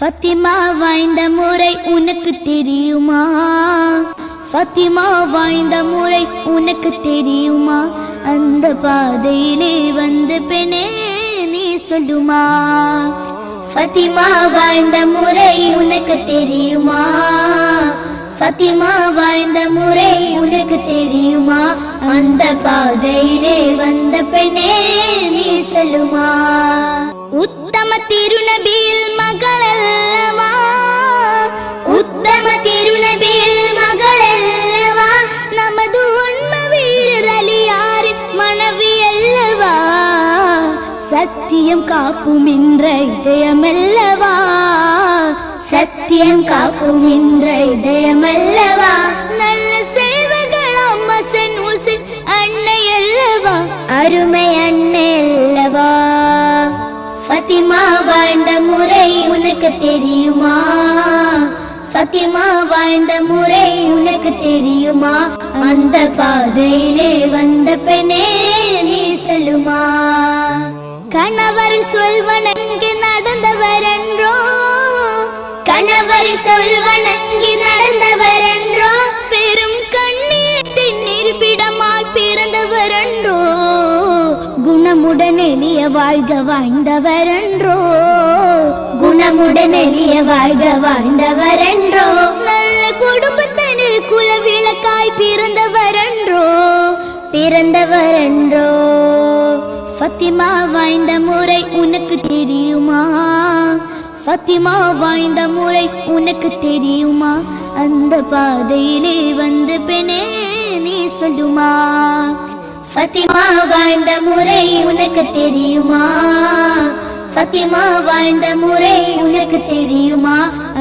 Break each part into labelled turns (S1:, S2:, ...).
S1: ஃபத்திமா வாழ்ந்த முறை உனக்கு தெரியுமா? ஃபத்திமா வாழ்ந்த முறை உனக்கு தெரியுமா? அந்த பாதையிலே வந்த பெண்ணே நீ சொல்லுமா? ஃபத்திமா வாழ்ந்த முறை உனக்கு தெரியுமா? ஃபத்திமா வாழ்ந்த முறை உனக்கு தெரியுமா? அந்த பாதையிலே வந்த பெண்ணே நீ சொல்லுமா? உத்தம திருநபியில் மகள் அல்லவா? உத்தம திருநபியில் மகள் அல்லவா? நமது உண்மை வீரர் அலியாரின் மனைவி அல்லவா? சத்தியம் காப்பும் என்ற இதயமல்லவா? சத்தியம் காப்பும் என்ற இதயமல்லவா? நல்ல செல்வங்கள் அம்மசன் உசின் அன்னை அல்லவா? அருமை அன்னை அல்லவா? ஃபத்திமா வாழ்ந்த முறை உனக்கு தெரியுமா? ஃபத்திமா வாழ்ந்த முறை உனக்கு தெரியுமா? அந்த பாதையிலே வந்த பெண்ணே நீ சொல்லுமா? கணவர் சொல்வனங்கி நடந்தவர் என்றோ, கணவர் சொல்வனங்கி நடந்தவர் என்றோ, பெரும் கண்ணீரின் நிரூபிடமாய் பிறந்தவர் என்றோ, குணமுடன் எளிய வாழ்க வாழ்ந்தவர் என்றோ, குணமுடன் எளிய வாழ்க வாழ்ந்தவர் என்றோ, நல்ல குடும்பத்தினர் குலவிளக்காய் பிறந்தவர் என்றோ, பிறந்தவர் என்றோ. ஃபத்திமா வாழ்ந்த முறை உனக்கு தெரியுமா? ஃபத்திமா வாழ்ந்த முறை உனக்கு தெரியுமா? அந்த பாதையிலே வந்த பெண்ணே நீ சொல்லுமா? ஃபத்திமா வாழ்ந்த முறை உனக்கு தெரியுமா? ஃபத்திமா வாழ்ந்த முறை உனக்கு தெரியுமா?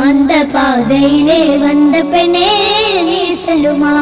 S1: அந்த பாதையிலே வந்த பெண்ணே நீ சொல்லுமா?